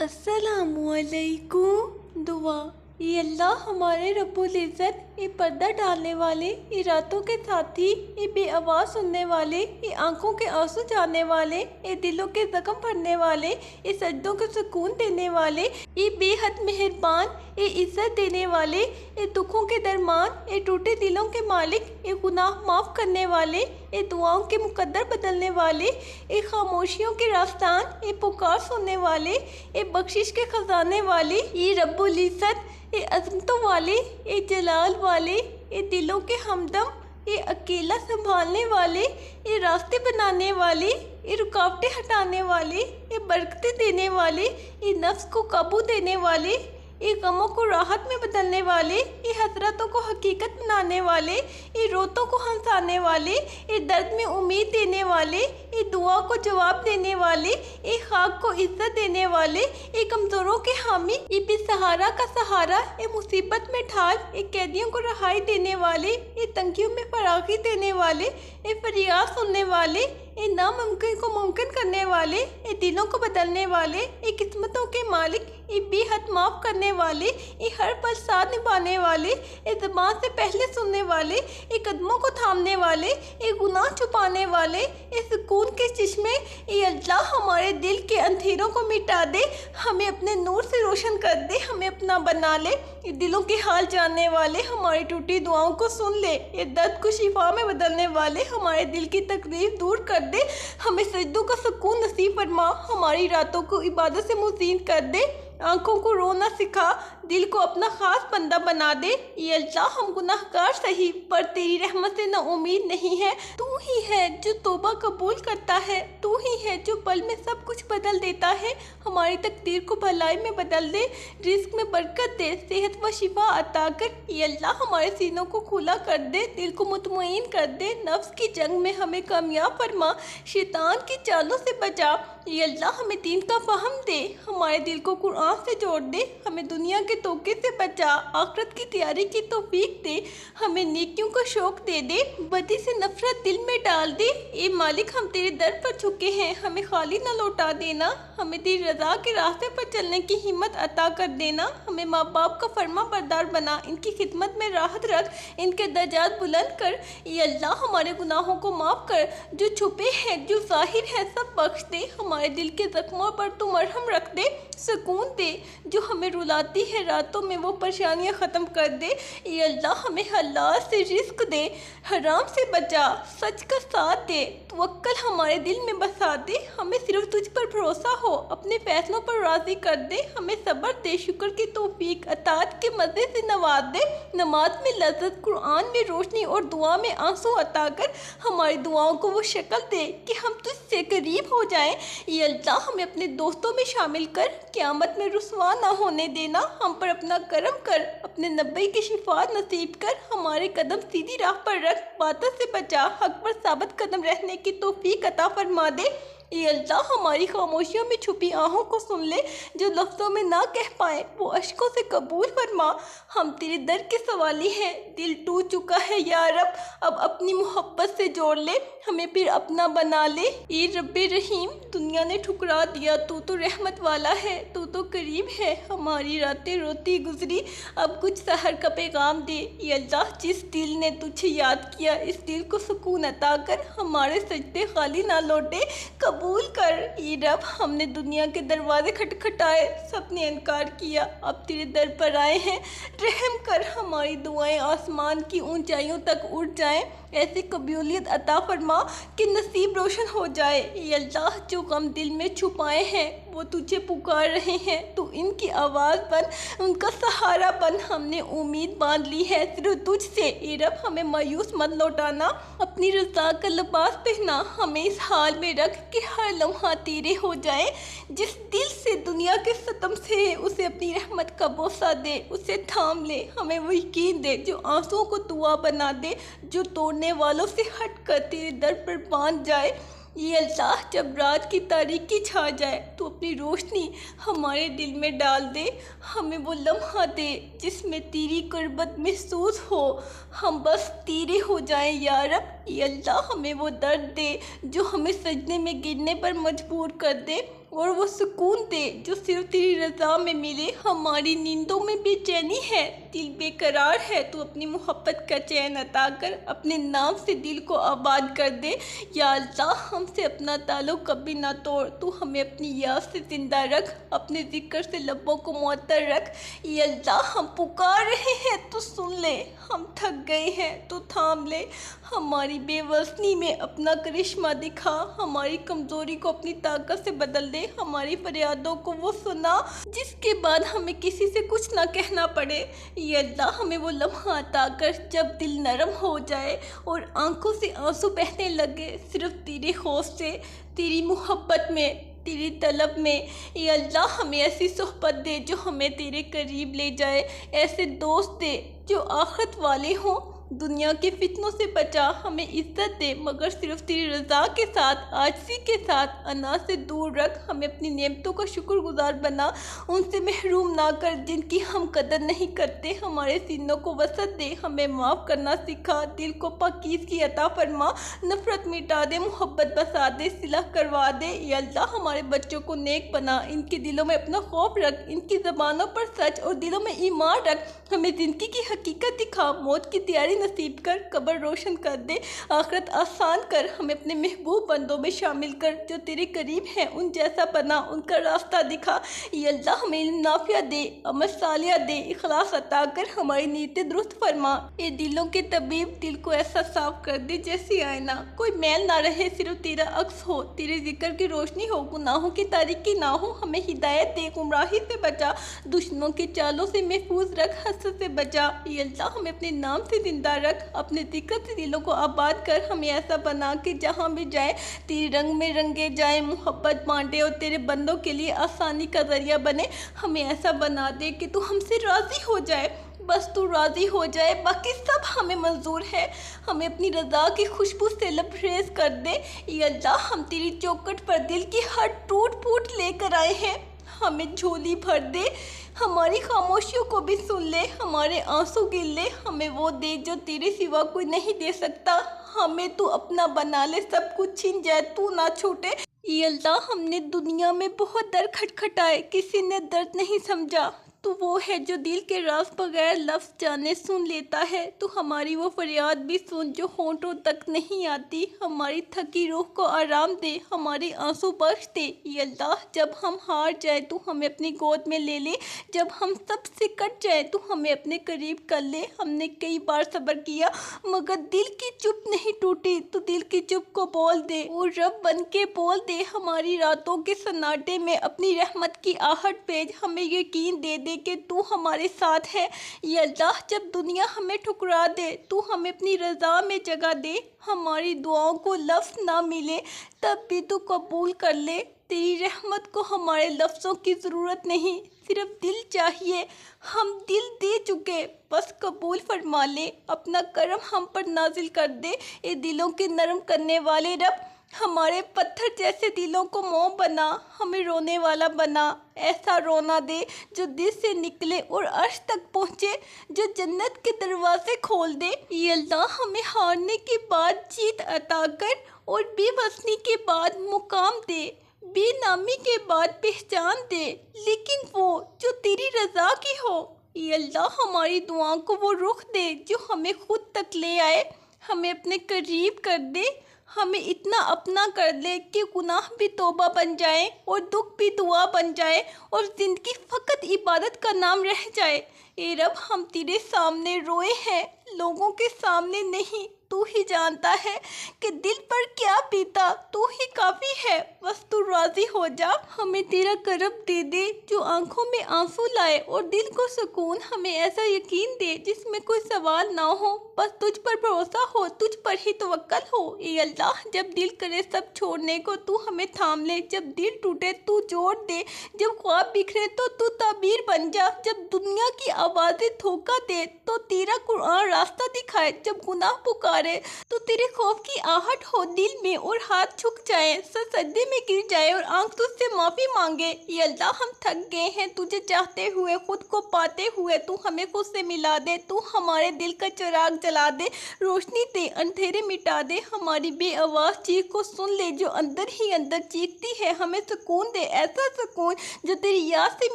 अस्सलामुअलैकुम। दुआ। ये अल्लाह हमारे रब्बुल इज़्ज़त, ये पर्दा डालने वाले, ये रातों के साथी, ये बेआवाज़ सुनने वाले, ये आंखों के आंसू जाने वाले, ये दिलों के ज़ख्म भरने वाले, ये सजदों को सुकून देने वाले, ये बेहद मेहरबान, ये इज़्ज़त देने वाले, ये दुखों के दरमान, ये टूटे दिलों के मालिक, ये गुनाह माफ़ करने वाले, ये दुआओं के मुकद्दर बदलने वाले, ये खामोशियों के रास्तान, ये पुकार सुनने वाले, ये बख्शिश के खजाने वाले, ये रब्बुल इज़्ज़त, ये अज़मतों वाले, ये जलाल वाले, ये दिलों के हमदम, ये अकेला संभालने वाले, ये रास्ते बनाने वाले, ये रुकावटें हटाने वाले, ये बरकतें देने वाले, ये नफ्स को काबू देने वाले, ये गमों को राहत में बदलने वाले, ये हसरतों को हकीकत बनाने वाले, ये रोतों को हंसाने वाले, ये दर्द में उम्मीद देने वाले, ये दुआ को जवाब देने वाले, ये खाक को इज्जत देने वाले, ये कमज़ोरों के हामी, ये बेसहारा का सहारा, ये मुसीबत में ढाल, ये कैदियों को रहाई देने वाले, ये तंगियों में फरागी देने वाले, ये फरियाद सुनने वाले, ये नामुमकिन को मुमकिन करने वाले, ये दिलों को बदलने वाले, ये किस्मतों के मालिक, ये बेहद माफ़ करने वाले, ये हर पल साथ निभाने वाले, ये ज़बान से पहले सुनने वाले, ये कदमों को थामने वाले, ये गुनाह छुपाने वाले, ये सुकून के चश्मे, ये अल्लाह हमारे दिल के अंधेरों को मिटा दे, हमें अपने नूर से रोशन कर दे, हमें अपना बना ले, ये दिलों के हाल जानने वाले, हमारी टूटी दुआओं को सुन ले, ये दर्द को शिफा में बदलने वाले, हमारे दिल की तकलीफ दूर कर दे, हमें सजदों का सुकून नसीब फरमा, हमारी रातों को इबादत से मुज़ीन कर दे, आंखों को रोना सिखा, दिल को अपना खास बंदा बना दे। ये अल्लाह हम गुनाहगार सही, पर तेरी रहमत से ना उम्मीद नहीं है। तू ही है जो तौबा कबूल करता है, तू ही है जो पल में सब कुछ बदल देता है। हमारी तकदीर को भलाई में बदल दे, रिस्क में बरकत दे, सेहत व शिफा अता कर। ये अल्लाह हमारे सीनों को खुला कर दे, दिल को मुतमईन कर दे, नफ्स की जंग में हमें कामयाब फरमा, शैतान की चालों से बचा। ये अल्लाह हमें दीन का फहम दे, हमारे दिल को कुरान से जोड़ दे, हमें दुनिया के धोखे से बचा, आखिरत की तैयारी की तौफीक दे, हमें नेकियों का शौक दे दे, बदी से नफरत दिल में डाल दे। ए मालिक हम तेरे दर पर झुके हैं, हमें खाली न लौटा देना, हमें तेरी रज़ा के रास्ते पर चलने की हिम्मत अता कर देना, हमें माँ बाप का फर्मा बरदार बना, इनकी खिदमत में राहत रख, इनके दर्जात बुलंद कर। ये अल्लाह हमारे गुनाहों को माफ़ कर, जो छुपे हैं जो ज़ाहिर है सब बख्श दे, हमारे दिल के ज़ख्मों पर तू मरहम रख दे, सुकून दे, जो हमें रुलाती है रातों में वो परेशानियां ख़त्म कर दे। ये अल्लाह हमें हलाल से रिस्क दे, हराम से बचा, सच का साथ दे, तवक्कल हमारे दिल में बसा दे, हमें सिर्फ तुझ पर भरोसा हो, अपने फैसलों पर राज़ी कर दे, हमें सब्र दे, शुक्र की तौफीक, अतात के मज़े से नवाज दे, नमाज में लज़्ज़त, कुरान में रोशनी और दुआ में आंसू अता कर, हमारी दुआओं को वो शक्ल दे कि हम तुझसे करीब हो जाएं। ये अल्लाह हमें अपने दोस्तों में शामिल कर, क़यामत में रुसवा ना होने देना, हम पर अपना करम कर, अपने नबी की शिफात नसीब कर, हमारे कदम सीधी राह पर रख, बातों से बचा, हक पर साबित कदम रहने की तौफीक अता फरमा दे। ये अल्लाह हमारी खामोशियों में छुपी आहों को सुन ले, जो लफ्ज़ों में ना कह पाए वो अश्कों से कबूल फरमा। हम तेरे दर के सवाली हैं, दिल टूट चुका है या रब, अब अपनी मोहब्बत से जोड़ ले, हमें फिर अपना बना ले। ये रब्बे रहीम, दुनिया ने ठुकरा दिया, तू तो रहमत वाला है, तू तो करीब है, हमारी रातें रोती गुजरी, अब कुछ सहर का पैगाम दे। ये अल्लाह जिस दिल ने तुझे याद किया, इस दिल को सुकून अता कर, हमारे सजदे खाली ना लौटे, कबूल कर। ये रब हमने दुनिया के दरवाजे खटखटाए, सबने इनकार किया, अब तेरे दर पर आए हैं, रहम कर, हमारी दुआएं आसमान की ऊंचाइयों तक उड़ जाएं, ऐसी कबूलियत अता फरमा कि नसीब रोशन हो जाए। ये अल्लाह जो गम दिल में छुपाए हैं वो तुझे पुकार रहे हैं, तू इनकी आवाज़ बन, उनका सहारा बन, हमने उम्मीद बांध ली है सिर्फ तुझसे। ये रब हमें मायूस मत लौटाना, अपनी रज़ा का लिबास पहना, हमें इस हाल में रख कि हर लम्हा तेरे हो जाए। जिस दिल से दुनिया के सतम से उसे अपनी रहमत का बोसा दे, उसे थाम ले, हमें वो यकीन दे जो आंसुओं को दुआ बना दे, जो तोड़ने वालों से हट कर तेरे दर पर बांध जाए। ये अल्लाह जब रात की तारीकी छा जाए तो अपनी रोशनी हमारे दिल में डाल दे, हमें वो लम्हा दे जिसमें तेरी कुर्बत महसूस हो, हम बस तेरे हो जाएं या रब। ये अल्लाह हमें वो दर्द दे जो हमें सजने में गिरने पर मजबूर कर दे, और वो सुकून दे जो सिर्फ तेरी रज़ा में मिले। हमारी नींदों में बेचैनी है, दिल बेकरार है, तू अपनी मोहब्बत का चैन अता कर, अपने नाम से दिल को आबाद कर दे। या अल्लाह हमसे अपना ताल्लुक़ कभी ना तोड़, तू हमें अपनी याद से ज़िंदा रख, अपने ज़िक्र से लबों को मुअत्तर रख। या अल्लाह हम पुकार रहे हैं तू सुन ले, हम थक गए हैं तू थाम ले, हमारी बेवसनी में अपना करिश्मा दिखा, हमारी कमज़ोरी को अपनी ताकत से बदल दे, हमारी फरियादों को वो सुना जिसके बाद हमें किसी से कुछ ना कहना पड़े। या अल्लाह हमें वो लम्हा अता कर जब दिल नरम हो जाए और आंखों से आंसू बहने लगे, सिर्फ तेरे खौफ से, तेरी मोहब्बत में, तेरी तलब में। या अल्लाह हमें ऐसी सोहबत दे जो हमें तेरे करीब ले जाए, ऐसे दोस्त दे जो आखिरत वाले हों, दुनिया के फितनों से बचा, हमें इज्जत दे मगर सिर्फ तेरी रज़ा के साथ, आजिज़ी के साथ, अना से दूर रख, हमें अपनी नेमतों का शुक्रगुजार बना, उनसे महरूम ना कर जिनकी हम कदर नहीं करते, हमारे सीनों को वसत दे, हमें माफ़ करना सिखा, दिल को पाकीज़गी अता फरमा, नफ़रत मिटा दे, मोहब्बत बसा दे, सिला करवा दे। या अल्लाह हमारे बच्चों को नेक बना, इनके दिलों में अपना खौफ रख, इनकी ज़बानों पर सच और दिलों में ईमान रख, हमें ज़िंदगी की हकीकत दिखा, मौत की तैयारी नसीब कर, कब्र रोशन कर दे, आखिरत आसान कर, हमें अपने महबूब बंदों में शामिल कर जो तेरे करीब हैं, उन जैसा बना, उनका रास्ता दिखा। या अल्लाह हमें इल्म नाफिया दे, अमल सालिया दे, इखलास अता कर, हमारी नीयतें दुरुस्त फरमा। ये दिलों के तबीब, दिल को ऐसा साफ कर दे जैसी आईना, कोई मैल ना रहे, सिर्फ तेरा अक्स हो, तेरे जिक्र की रोशनी हो, गुनाहों की तारीकी ना हो, हमें हिदायत दे, गुमराही से बचा, दुश्मनों के चालों से महफूज रख, हसद से बचा। या अल्लाह हमें अपने नाम से जिंदा रख, अपने जिक्र से दिलों को आबाद कर, हमें ऐसा बना कि जहाँ भी जाए तेरे रंग में रंगे जाए, मोहब्बत बांटे और तेरे बंदों के लिए आसानी का जरिया बने। हमें ऐसा बना दे कि तू हमसे राज़ी हो जाए, बस तू राज़ी हो जाए, बाकी सब हमें मंजूर है, हमें अपनी रज़ा की खुशबू से लबरेज कर दे। या अल्लाह हम तेरी चौखट पर दिल की हर टूट फूट लेकर आए हैं, हमें झोली भर दे, हमारी खामोशियों को भी सुन ले, हमारे आंसू गिन ले, हमें वो दे जो तेरे सिवा कोई नहीं दे सकता, हमें तू अपना बना ले, सब कुछ छिन जाए तू ना छूटे। ये अल्लाह हमने दुनिया में बहुत दर खटखटाए, किसी ने दर्द नहीं समझा, तो वो है जो दिल के राज बगैर लफ्ज़ जाने सुन लेता है। तो हमारी वो फरियाद भी सुन जो होंठों तक नहीं आती, हमारी थकी रूह को आराम दे, हमारे आंसू बख्श दे। ये अल्लाह जब हम हार जाए तो हमें अपनी गोद में ले ले, जब हम सब से कट जाए तो हमें अपने करीब कर ले। हमने कई बार सब्र किया मगर दिल की चुप नहीं टूटी, तो दिल की चुप को बोल दे और रब बन के बोल दे, हमारी रातों के सन्नाटे में अपनी रहमत की आहट भेज, हमें यकीन दे कि तू हमारे साथ है। ये अल्लाह जब दुनिया हमें ठुकरा दे तू हमें अपनी रज़ा में जगह दे, हमारी दुआओं को लफ्ज़ ना मिले तब भी तू कबूल कर ले। तेरी रहमत को हमारे लफ्ज़ों की ज़रूरत नहीं, सिर्फ दिल चाहिए, हम दिल दे चुके, बस कबूल फरमा ले, अपना करम हम पर नाजिल कर दे। ये दिलों के नरम करने वाले रब, हमारे पत्थर जैसे दिलों को मोम बना, हमें रोने वाला बना, ऐसा रोना दे जो दिल से निकले और अर्श तक पहुँचे, जो जन्नत के दरवाजे खोल दे। ये अल्लाह हमें हारने के बाद जीत अता कर और बेबसी के बाद मुकाम दे, बेनामी के बाद पहचान दे, लेकिन वो जो तेरी रज़ा की हो। ये अल्लाह हमारी दुआओं को वो रुख दे जो हमें खुद तक ले आए, हमें अपने करीब कर दे, हमें इतना अपना कर दे कि गुनाह भी तौबा बन जाए और दुख भी दुआ बन जाए और ज़िंदगी फ़कत इबादत का नाम रह जाए। ए रब हम तेरे सामने रोए हैं, लोगों के सामने नहीं, तू ही जानता है कि दिल पर क्या बीता, तू ही काफ़ी है, बस तू राज़ी हो जा। हमें तेरा करम दे दे जो आंखों में आंसू लाए और दिल को सुकून, हमें ऐसा यकीन दे जिसमें कोई सवाल ना हो, बस तुझ पर भरोसा हो, तुझ पर ही तवक्कल हो। ए अल्लाह जब दिल करे सब छोड़ने को तू हमें थाम ले, जब दिल टूटे तू जोड़ दे, जब ख्वाब बिखरे तो तू ताबीर बन जा, जब दुनिया की आवाज़ें धोखा दे तो तेरा कुरान रास्ता दिखाए, जब गुनाह पुकार पुकारे तो तेरे खौफ की आहट हो दिल में और हाथ झुक जाए, सर सजदे में गिर जाए और आंख तुझसे माफ़ी मांगे। ये अल्लाह हम थक गए हैं तुझे चाहते हुए, खुद को पाते हुए। तू हमें खुद से मिला दे, तू हमारे दिल का चिराग जला दे, रोशनी दे, अंधेरे मिटा दे। हमारी बेआवाज़ चीख को सुन ले जो अंदर ही अंदर चीखती है। हमें सुकून दे, ऐसा सुकून जो तेरी याद से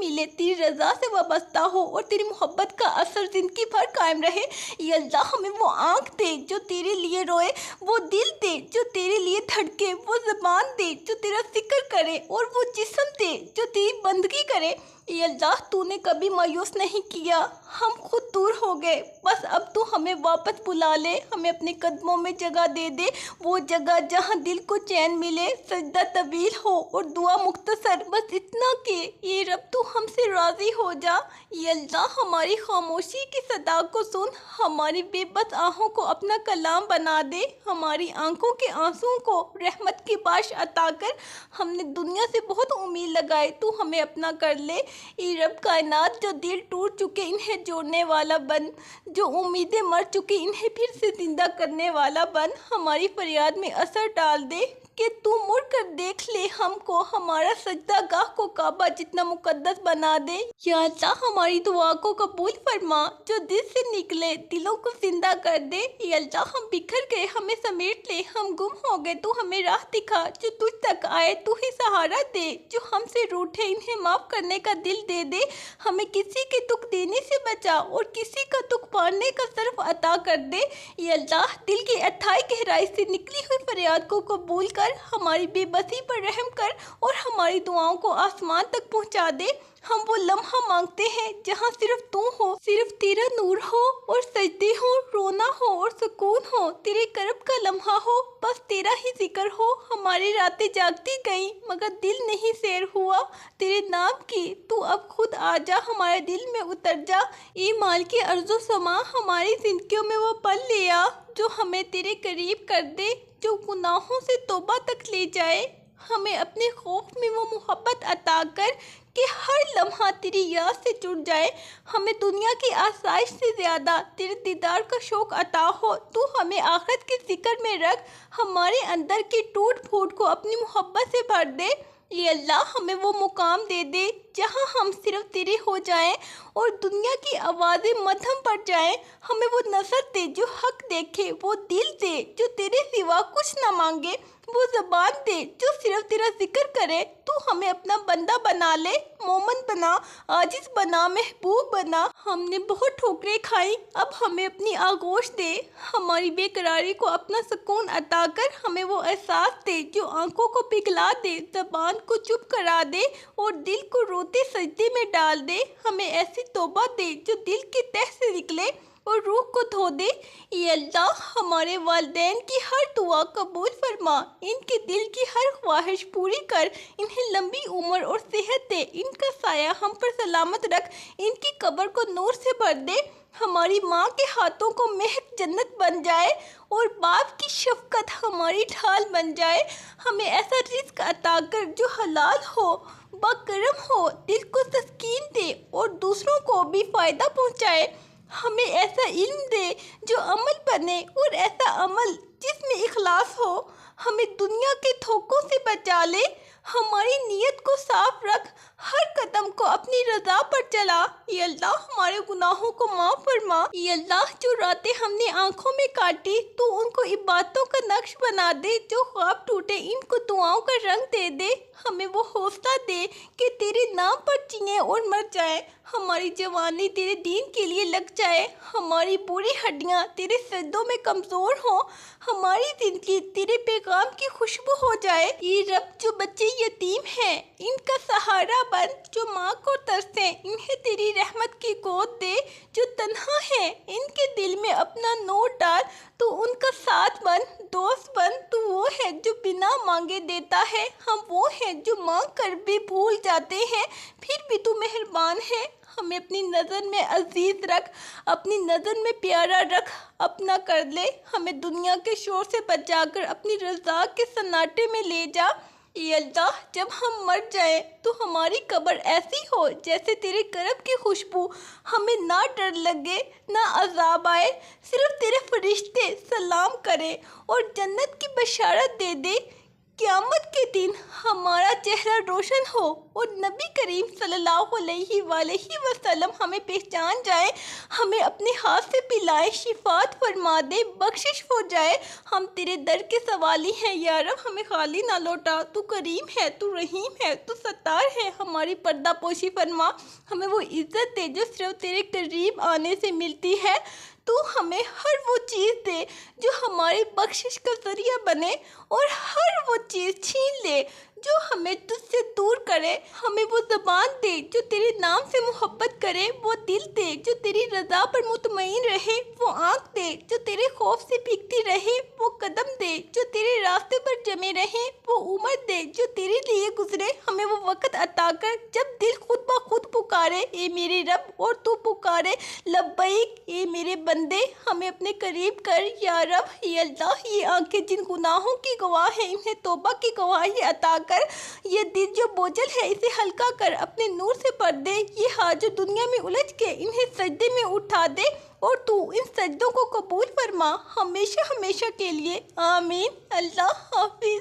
मिले, तेरी रज़ा से वाबस्ता हो और तेरी मोहब्बत का असर ज़िंदगी भर कायम रहे। ये अल्लाह हमें वो आँख दे जो तेरे लिए रोए, वो दिल दे जो तेरे लिए धड़के, वो ज़बान दे जो तेरा जिक्र करे और वो जिस्म दे जो तेरी बंदगी करे। ये अल्लाह तूने कभी मायूस नहीं किया, हम खुद दूर हो गए, बस अब तू हमें वापस बुला ले, हमें अपने कदमों में जगह दे दे, वो जगह जहाँ दिल को चैन मिले, सजदा तवील हो और दुआ मुख्तसर, बस इतना कि ये रब तू हमसे राज़ी हो जा। ये अल्लाह हमारी खामोशी की सदा को सुन, हमारी बेबस आहों को अपना कलाम बना दे, हमारी आंखों के आंसुओं को रहमत की बाश अता कर। हमने दुनिया से बहुत उम्मीद लगाई, तू हमें अपना कर ले। ये रब कायनात जो दिल टूट चुके इन्हें जोड़ने वाला बन, जो उम्मीदें मर चुकी इन्हें फिर से जिंदा करने वाला बन। हमारी फरियाद में असर डाल दे कि तू मुड़ कर देख ले हमको, हमारा सजदा गाह को काबा जितना मुकद्दस बना दे। या अल्लाह हमारी दुआ को कबूल फरमा, जो दिल से निकले दिलों को जिंदा कर दे। या अल्लाह हम बिखर गए हमें समेट ले, हम गुम हो गए तू हमें राह दिखा, जो तुझ तक आए तू ही सहारा दे, जो हमसे रूठे इन्हें माफ़ करने का दिल दे दे। हमें किसी के दुख देने से बचा और किसी का दुख पाने का सर्फ अता कर दे। या अल्लाह दिल की अथाई गहराई से निकली हुई फरियाद को कबूल कर, हमारी बेबसी पर रहम कर और हमारी दुआओं को आसमान तक पहुंचा दे। हम वो लम्हा मांगते हैं जहाँ सिर्फ तू हो, सिर्फ तेरा नूर हो और सजदे हो, रोना हो और सुकून हो, तेरे करब का लम्हा हो, बस तेरा ही जिक्र हो। हमारी रातें जागती गई मगर दिल नहीं सैर हुआ तेरे नाम की, तू अब खुद आ जा हमारे दिल में उतर जा। ये माल की अर्ज़ो समा हमारी जिंदगियों में वो पल ले आ जो हमें तेरे करीब कर दे, जो गुनाहों से तौबा तक ले जाए। हमें अपने खौफ में वो मोहब्बत अता कर कि हर लम्हा तेरी याद से जुड़ जाए। हमें दुनिया की आसाइश से ज़्यादा तेरे दीदार का शौक़ अता हो। तू हमें आखिरत के जिक्र में रख, हमारे अंदर की टूट फूट को अपनी मोहब्बत से भर दे। ये अल्लाह हमें वो मुकाम दे दे जहाँ हम सिर्फ तेरे हो जाएं और दुनिया की आवाज़ें मध्यम पड़ जाएं। हमें वो नज़र दे जो हक देखे, वो दिल दे जो तेरे सिवा कुछ ना मांगे, वो ज़बान दे जो सिर्फ तेरा जिक्र करे। तू हमें अपना बंदा बना ले, मोमन बना, आजिज़ बना, महबूब बना। हमने बहुत ठोकरें खाई, अब हमें अपनी आगोश दे, हमारी बेकरारी को अपना सुकून अता कर। हमें वो एहसास दे जो आंखों को पिघला दे, ज़बान को चुप करा दे और दिल को रोते सजदे में डाल दे। हमें ऐसी तौबा दे जो दिल के तह से निकले और रूह को धो दे। ये अल्लाह हमारे वालिदैन की हर दुआ कबूल फरमा, इनके दिल की हर ख्वाहिश पूरी कर, इन्हें लंबी उम्र और सेहत दे, इनका साया हम पर सलामत रख, इनकी कब्र को नूर से भर दे। हमारी माँ के हाथों को महक जन्नत बन जाए और बाप की शफकत हमारी ढाल बन जाए। हमें ऐसा रिज़्क अता कर जो हलाल हो, बकरम हो, दिल को तस्कीन दे और दूसरों को भी फ़ायदा पहुँचाए। हमें ऐसा इल्म दे जो अमल बने और ऐसा अमल जिसमें इखलास हो। हमें दुनिया के धोखों से बचा ले, हमारी नीयत को साफ रख, हर कदम को अपनी रज़ा पर चला। ये अल्लाह हमारे गुनाहों को माफ़ फरमा। ये अल्लाह जो रातें हमने आँखों में काटी तो उनको इबादतों का नक्श बना दे, जो ख्वाब टूटे इनको दुआओं का रंग दे दे। हमें वो हौसला दे कि तेरे नाम पर जिएं और मर जाए, हमारी जवानी तेरे दीन के लिए लग जाए, हमारी पूरी हड्डियाँ तेरे सजदों में कमज़ोर हों, हमारी ज़िंदगी तेरे पैगाम की खुशबू हो जाए। ये रब जो बच्चे यतीम हैं इनका सहारा बन, जो माँ को तरसे इन्हें तेरी रहमत की गोद दे, जो तन्हा है इनके दिल में अपना नूर डाल, तू उनका साथ बन, दोस्त बन। तू वो है जो बिना मांगे देता है, हम वो हैं जो मांग कर भी भूल जाते हैं, फिर भी तू मेहरबान है। हमें अपनी नज़र में अजीज़ रख, अपनी नज़र में प्यारा रख, अपना कर ले। हमें दुनिया के शोर से बचाकर अपनी रज़ा के सन्नाटे में ले जा। ये अल्लाह, जब हम मर जाएं तो हमारी कब्र ऐसी हो जैसे तेरे करम की खुशबू, हमें ना डर लगे ना अजाब आए, सिर्फ तेरे फरिश्ते सलाम करें और जन्नत की बशारत दे दे। क़यामत के दिन हमारा चेहरा रोशन हो और नबी करीम सल्लल्लाहु अलैहि वसल्लम हमें पहचान जाए, हमें अपने हाथ से पिलाए, शिफात फरमा दे, बख्शिश हो जाए। हम तेरे दर के सवाली हैं या रब, हमें खाली ना लौटा। तू करीम है, तू रहीम है, तू सत्तार है, हमारी पर्दा पोशी फरमा। हमें वो इज़्ज़त दे जो सिर्फ तेरे करीब आने से मिलती है। तू हमें हर वो चीज़ दे जो हमारी बख्शिश का ज़रिया बने और हर वो चीज़ छीन ले जो हमें तुझसे दूर करे। हमें वो ज़बान दे जो तेरे नाम से मोहब्बत करे, वो दिल दे जो तेरी रज़ा पर मुतमईन रहे, वो आँख दे जो तेरे खौफ से भीगती रहे, वो कदम दे जो तेरे रास्ते पर जमे रहे, वो उम्र दे जो तेरे लिए गुजरे। हमें वो वक़्त अता कर जब दिल खुद ब खुद पुकारे, ए मेरे रब, और तू पुकारे लब्बैक ए मेरे बंदे। हमें अपने करीब कर या रब। ये अल्लाह, ये आंखें जिन गुनाहों की गवाह है, इन्हें तौबा की गवाही अता कर। ये दिल जो बोझल है, इसे हल्का कर, अपने नूर से भर दे। ये हाथ जो दुनिया में उलझ के, इन्हें सजदे में उठा दे और तू इन सजदों को कबूल फरमा हमेशा हमेशा के लिए। आमीन। अल्लाह हाफिज।